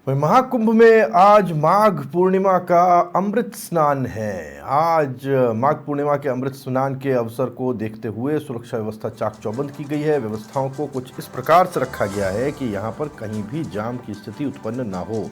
वहीं महाकुंभ में आज माघ पूर्णिमा का अमृत स्नान है। आज माघ पूर्णिमा के अमृत स्नान के अवसर को देखते हुए सुरक्षा व्यवस्था चाक चौबंद की गई है। व्यवस्थाओं को कुछ इस प्रकार से रखा गया है कि यहां पर कहीं भी जाम की स्थिति उत्पन्न ना हो।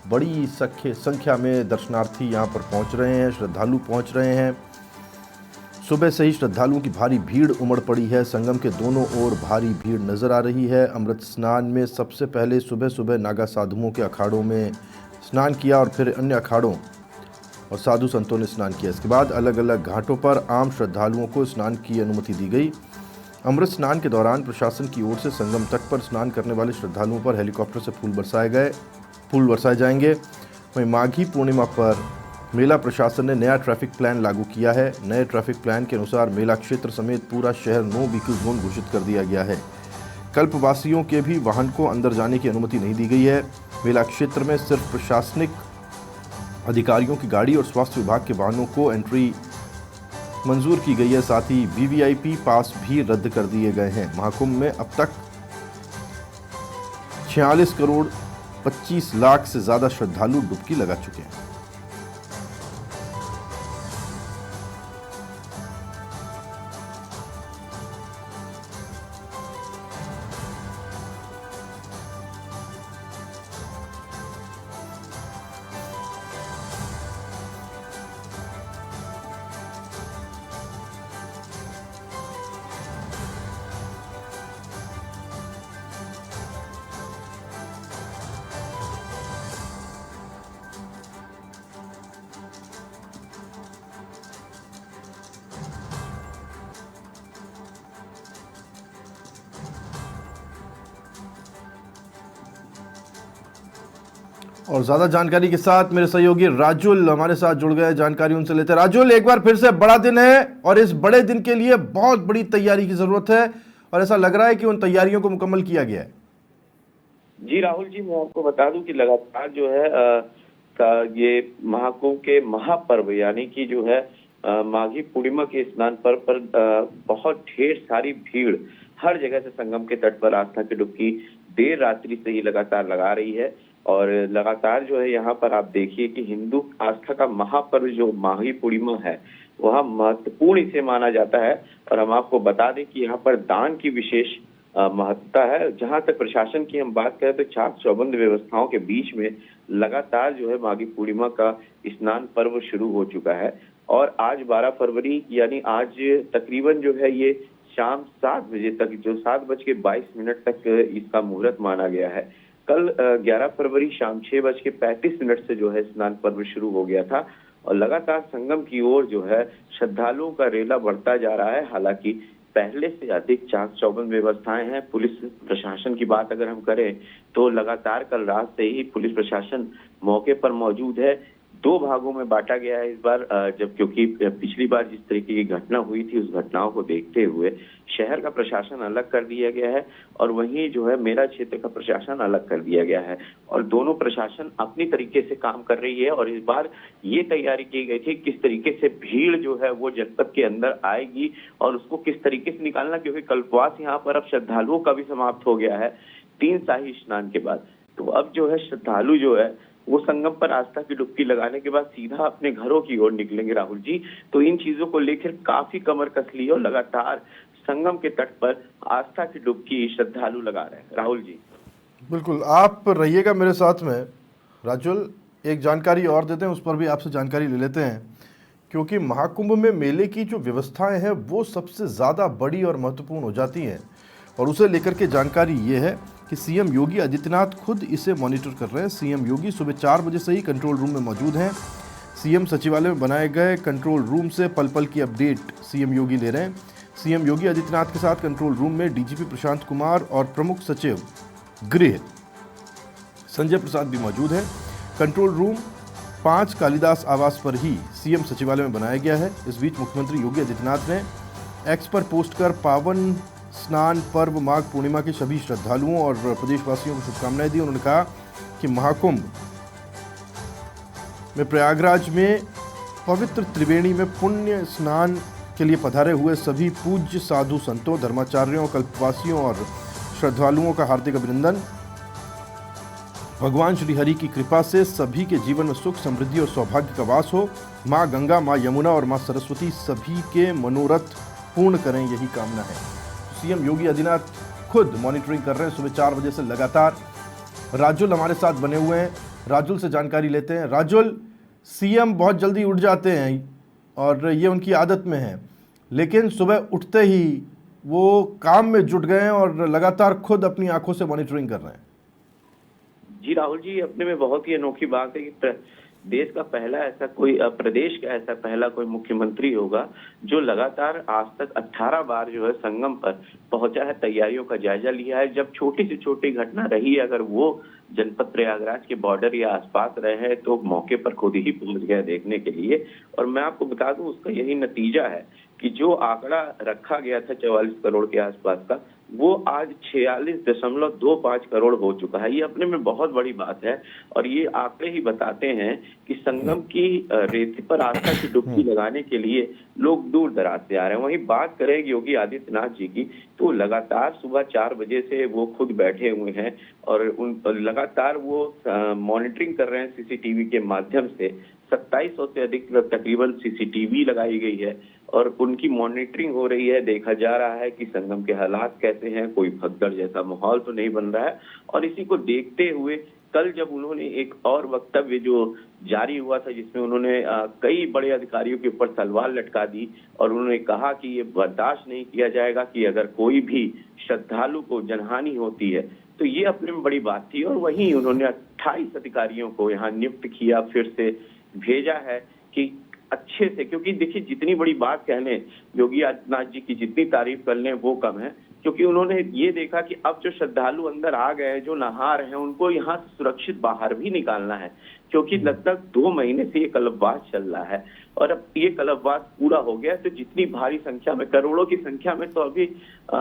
बड़ी संख्या में दर्शनार्थी यहां पर पहुंच रहे हैं, श्रद्धालु पहुंच रहे हैं। सुबह से ही श्रद्धालुओं की भारी भीड़ उमड़ पड़ी है। संगम के दोनों ओर भारी भीड़ नजर आ रही है। अमृत स्नान में सबसे पहले सुबह सुबह नागा साधुओं के अखाड़ों में स्नान किया और फिर अन्य अखाड़ों और साधु संतों ने स्नान किया। इसके बाद अलग अलग घाटों पर आम श्रद्धालुओं को स्नान की अनुमति दी गई। अमृत स्नान के दौरान प्रशासन की ओर से संगम तट पर स्नान करने वाले श्रद्धालुओं पर हेलीकॉप्टर से फूल बरसाए जाएंगे। वहीं माघी पूर्णिमा पर मेला प्रशासन ने नया ट्रैफिक प्लान लागू किया है। नए ट्रैफिक प्लान के अनुसार मेला क्षेत्र समेत पूरा शहर नो व्हीकल जोन घोषित कर दिया गया है। कल्पवासियों के भी वाहन को अंदर जाने की अनुमति नहीं दी गई है। मेला क्षेत्र में सिर्फ प्रशासनिक अधिकारियों की गाड़ी और स्वास्थ्य विभाग के वाहनों को एंट्री मंजूर की गई है। साथ ही वीवीआईपी पास भी रद्द कर दिए गए हैं। महाकुंभ में अब तक 46 करोड़ 25 लाख से ज्यादा श्रद्धालु डुबकी लगा चुके हैं। और ज्यादा जानकारी के साथ मेरे सहयोगी राजुल हमारे साथ जुड़ गए। जानकारी उनसे लेते हैं। राजुल, एक बार फिर से बड़ा दिन है और इस बड़े दिन के लिए बहुत बड़ी तैयारी की जरूरत है और ऐसा लग रहा है कि उन तैयारियों को मुकम्मल किया गया है। जी राहुल जी, मैं आपको बता दूं कि लगातार जो है ये महाकुंभ के महापर्व यानी कि जो है माघी पूर्णिमा के स्नान पर्व पर बहुत ढेर सारी भीड़ हर जगह से संगम के तट पर आस्था की डुबकी देर रात्रि से ही लगातार लगा रही है। और लगातार जो है यहाँ पर आप देखिए कि हिंदू आस्था का महापर्व जो माघी पूर्णिमा है वह महत्वपूर्ण इसे माना जाता है। और हम आपको बता दें कि यहाँ पर दान की विशेष महत्ता है। जहां तक प्रशासन की हम बात करें तो चाक चौबंद व्यवस्थाओं के बीच में लगातार जो है माघी पूर्णिमा का स्नान पर्व शुरू हो चुका है। और आज 12 फरवरी यानी आज तकरीबन जो है ये शाम 7 बजे तक, जो 7:22 तक इसका मुहूर्त माना गया है। कल 11 फरवरी शाम 6:35 से जो है स्नान पर्व शुरू हो गया था और लगातार संगम की ओर जो है श्रद्धालुओं का रेला बढ़ता जा रहा है। हालांकि पहले से अधिक चाक चौबंद व्यवस्थाएं हैं। पुलिस प्रशासन की बात अगर हम करें तो लगातार कल रात से ही पुलिस प्रशासन मौके पर मौजूद है। 2 भागों में बांटा गया है इस बार, जब क्योंकि पिछली बार जिस तरीके की घटना हुई थी उस घटनाओं को देखते हुए शहर का प्रशासन अलग कर दिया गया है और वहीं जो है मेला क्षेत्र का प्रशासन अलग कर दिया गया है। और दोनों प्रशासन अपनी तरीके से काम कर रही है। और इस बार ये तैयारी की गई थी किस तरीके से भीड़ जो है वो जनपद के अंदर आएगी और उसको किस तरीके से निकालना, क्योंकि कल्पवास यहाँ पर अब श्रद्धालुओं का भी समाप्त हो गया है 3 शाही स्नान के बाद। तो अब जो है श्रद्धालु जो है वो संगम पर आस्था की डुबकी लगाने के बाद सीधा अपने घरों की ओर निकलेंगे राहुल जी। तो इन चीजों को लेकर काफी कमर कस ली और लगातार संगम के तट पर आस्था की डुबकी श्रद्धालु लगा रहे हैं। राहुल जी बिल्कुल, आप रहिएगा मेरे साथ में। राजुल, एक जानकारी और देते हैं, उस पर भी आपसे जानकारी ले लेते हैं, क्योंकि महाकुंभ में मेले की जो व्यवस्थाएं हैं वो सबसे ज़्यादा बड़ी और महत्वपूर्ण हो जाती हैं। और उसे लेकर के जानकारी ये है कि सीएम योगी आदित्यनाथ खुद इसे मॉनिटर कर रहे हैं। सीएम योगी सुबह 4 बजे से ही कंट्रोल रूम में मौजूद हैं। सीएम सचिवालय में बनाए गए कंट्रोल रूम से पल पल की अपडेट सीएम योगी ले रहे हैं। सीएम योगी आदित्यनाथ के साथ कंट्रोल रूम में डीजीपी प्रशांत कुमार और प्रमुख सचिव गृह संजय प्रसाद भी मौजूद हैं। कंट्रोल रूम 5 कालिदास आवास पर ही सीएम सचिवालय में बनाया गया है। इस बीच मुख्यमंत्री योगी आदित्यनाथ ने एक्स पर पोस्ट कर पावन स्नान पर्व माघ पूर्णिमा के सभी श्रद्धालुओं और प्रदेशवासियों को शुभकामनाएं दी। उन्होंने कहा कि महाकुंभ में प्रयागराज में पवित्र त्रिवेणी में पुण्य स्नान के लिए पधारे हुए सभी पूज्य साधु संतों, धर्माचार्यों, कल्पवासियों और श्रद्धालुओं का हार्दिक अभिनंदन। भगवान श्री हरि की कृपा से सभी के जीवन में सुख, समृद्धि और सौभाग्य का वास हो। माँ गंगा, माँ यमुना और माँ सरस्वती सभी के मनोरथ पूर्ण करें, यही कामना है। सीएम योगी आदित्यनाथ खुद मॉनिटरिंग कर रहे हैं सुबह 4 बजे से लगातार। राजुल हमारे साथ बने हुए हैं, राजुल से जानकारी लेते हैं। राजुल, सीएम बहुत जल्दी उठ जाते हैं और ये उनकी आदत में है, लेकिन सुबह उठते ही वो काम में जुट गए हैं और लगातार खुद अपनी आंखों से मॉनिटरिंग कर रहे हैं। जी राहुल जी, अपने में बहुत ही अनोखी बात है कि देश का पहला ऐसा कोई प्रदेश का ऐसा पहला कोई मुख्यमंत्री होगा जो लगातार आज तक 18 बार जो है संगम पर पहुंचा है, तैयारियों का जायजा लिया है। जब छोटी से छोटी घटना रही, अगर वो जनपद प्रयागराज के बॉर्डर या आसपास रहे हैं तो मौके पर खुद ही पहुंच गया देखने के लिए। और मैं आपको बता दूं, उसका यही नतीजा है कि जो आंकड़ा रखा गया था 44 करोड़ के आसपास का, वो आज 46.25 करोड़ हो चुका है। ये अपने में बहुत बड़ी बात है और ये आंकड़े ही बताते हैं कि संगम की रेती पर आस्था की डुबकी लगाने के लिए लोग दूर दराज से आ रहे हैं। वहीं बात करें योगी आदित्यनाथ जी की, तो लगातार सुबह 4 बजे से वो खुद बैठे हुए हैं और लगातार वो मॉनिटरिंग कर रहे हैं सीसीटीवी के माध्यम से। 2700 से अधिक तकरीबन सीसीटीवी लगाई गई है और उनकी मॉनिटरिंग हो रही है। देखा जा रहा है कि संगम के हालात कैसे हैं, कोई भगदड़ जैसा माहौल तो नहीं बन रहा है। और इसी को देखते हुए कल जब उन्होंने एक और वक्तव्य जो जारी हुआ था, जिसमें उन्होंने कई बड़े अधिकारियों के ऊपर तलवार लटका दी और उन्होंने कहा कि ये बर्दाश्त नहीं किया जाएगा कि अगर कोई भी श्रद्धालु को जनहानि होती है, तो ये अपने में बड़ी बात थी। और वहीं उन्होंने 28 अधिकारियों को यहाँ नियुक्त किया, फिर से भेजा है कि अच्छे से, क्योंकि देखिए जितनी बड़ी बात कह लें योगी आदित्यनाथ जी की, जितनी तारीफ कर लें वो कम है, क्योंकि उन्होंने ये देखा कि अब जो श्रद्धालु अंदर आ गए, जो नहा रहे हैं, उनको यहाँ सुरक्षित बाहर भी निकालना है, क्योंकि लगभग 2 महीने से ये कल्पवास चल रहा है। और अब ये कल्पवास पूरा हो गया तो जितनी भारी संख्या में, करोड़ों की संख्या में तो अभी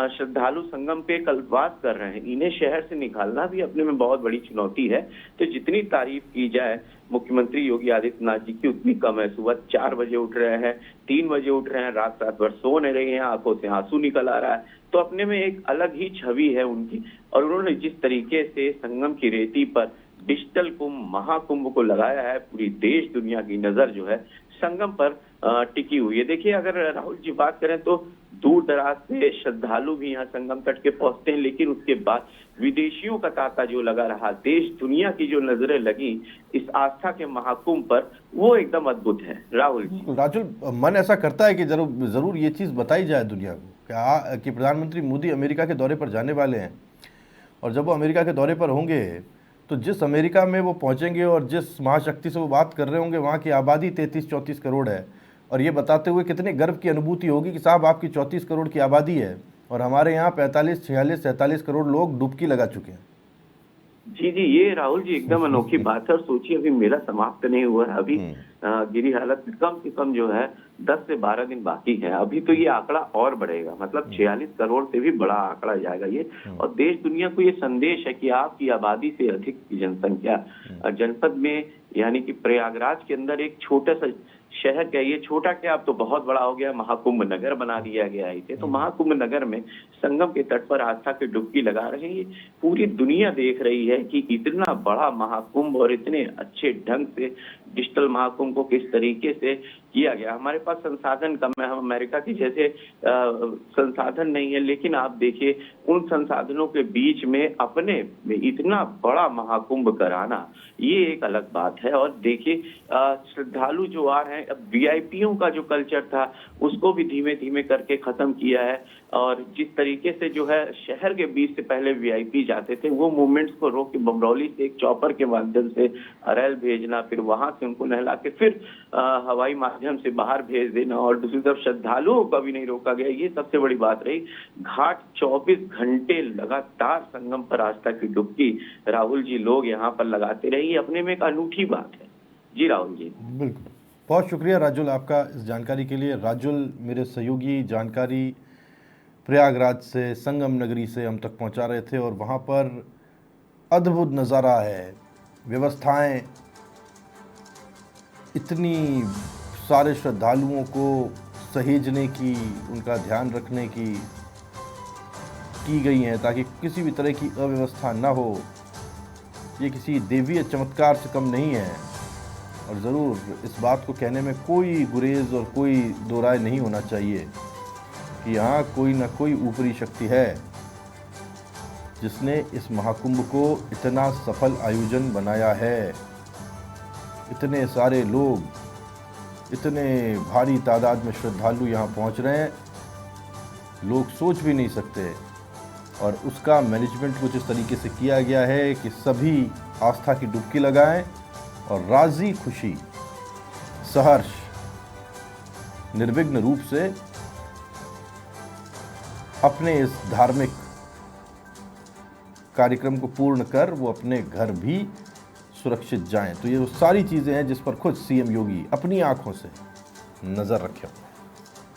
श्रद्धालु संगम पे कल्पवास कर रहे हैं, इन्हें शहर से निकालना भी अपने में बहुत बड़ी चुनौती है। तो जितनी तारीफ की जाए मुख्यमंत्री योगी आदित्यनाथ जी की उतनी कम है। सुबह 4 बजे उठ रहे हैं, 3 बजे उठ रहे हैं, रात रात भर सो नहीं रहे हैं, आंखों से आंसू निकल आ रहा है, तो अपने में एक अलग ही छवि है उनकी। और उन्होंने जिस तरीके से संगम की रेती पर डिजिटल कुंभ, महाकुंभ को लगाया है, पूरी देश दुनिया की नजर जो है संगम पर टिकी हुई है। देखिए, अगर राहुल जी बात करें तो दूर दराज से श्रद्धालु भी यहाँ संगम तट के पहुंचते हैं, लेकिन उसके बाद विदेशियों का तांता जो लगा रहा, देश दुनिया की जो नजरें लगी इस आस्था के महाकुंभ पर, वो एकदम अद्भुत है। राहुल जी, राजुल, मन ऐसा करता है कि जरूर ये चीज़ बताई जाए दुनिया को कि प्रधानमंत्री मोदी अमेरिका के दौरे पर जाने वाले हैं, और जब वो अमेरिका के दौरे पर होंगे तो जिस अमेरिका में वो पहुंचेंगे और जिस महाशक्ति से वो बात कर रहे होंगे, वहाँ की आबादी 33-34 करोड़ है, और ये बताते हुए कितने गर्व की अनुभूति होगी कि साहब आपकी 34 करोड़ की आबादी है और हमारे यहाँ 45, 46, 47 करोड़ लोग डुबकी लगा चुके हैं। जी जी, ये राहुल जी एकदम अनोखी बात है। और सोचिए, अभी मेला समाप्त नहीं हुआ है, अभी गिरी हालत में कम से कम जो है 10 से 12 दिन बाकी है। अभी तो ये आंकड़ा और बढ़ेगा, मतलब 46 करोड़ से भी बड़ा आंकड़ा जाएगा ये। और देश दुनिया को ये संदेश है कि आपकी आबादी से अधिक की जनसंख्या जनपद में, यानी कि प्रयागराज के अंदर एक छोटा सा शहर क्या, ये छोटा क्या, अब तो बहुत बड़ा हो गया, महाकुंभ नगर बना दिया गया है इसे। तो महाकुंभ नगर में संगम के तट पर आस्था की डुबकी लगा रहे हैं। ये पूरी दुनिया देख रही है कि इतना बड़ा महाकुंभ और इतने अच्छे ढंग से डिजिटल महाकुंभ को किस तरीके से किया गया। हमारे पास संसाधन कम है, हम अमेरिका की जैसे संसाधन नहीं है, लेकिन आप देखिए उन संसाधनों के बीच में अपने में इतना बड़ा महाकुंभ कराना, ये एक अलग बात है। और देखिए श्रद्धालु जो आ रहे हैं, अब वीआईपीओं का जो कल्चर था उसको भी धीमे धीमे करके खत्म किया है। और जिस तरीके से जो है शहर के बीच से पहले वीआईपी जाते थे, वो मूवमेंट्स को रोक के बमरौली से एक चॉपर के माध्यम से अरैल भेजना, फिर वहां से उनको नहला के फिर हवाई माध्यम से बाहर भेज देना, और दूसरी तरफ श्रद्धालुओं का भी नहीं रोका गया। ये सबसे बड़ी बात रही। घाट 24 घंटे लगातार संगम पर आस्था की डुबकी राहुल जी लोग यहाँ पर लगाते रहे, ये अपने में एक अनूठी बात है। जी राहुल जी, बिल्कुल, बहुत शुक्रिया राजुल आपका इस जानकारी के लिए। राजुल मेरे सहयोगी जानकारी प्रयागराज से, संगम नगरी से हम तक पहुंचा रहे थे, और वहाँ पर अद्भुत नज़ारा है, व्यवस्थाएं, इतनी सारे श्रद्धालुओं को सहेजने की, उनका ध्यान रखने की गई हैं ताकि किसी भी तरह की अव्यवस्था ना हो। ये किसी देवीय चमत्कार से कम नहीं है। और ज़रूर इस बात को कहने में कोई गुरेज और कोई दो राय नहीं होना चाहिए कि यहाँ कोई ना कोई ऊपरी शक्ति है जिसने इस महाकुंभ को इतना सफल आयोजन बनाया है। इतने सारे लोग, इतने भारी तादाद में श्रद्धालु यहाँ पहुँच रहे हैं, लोग सोच भी नहीं सकते। और उसका मैनेजमेंट कुछ इस तरीके से किया गया है कि सभी आस्था की डुबकी लगाएं और राजी खुशी सहर्ष निर्विघ्न रूप से अपने इस धार्मिक कार्यक्रम को पूर्ण कर वो अपने घर भी सुरक्षित जाएं। तो ये वो सारी चीज़ें हैं जिस पर खुद सीएम योगी अपनी आंखों से नज़र रखे।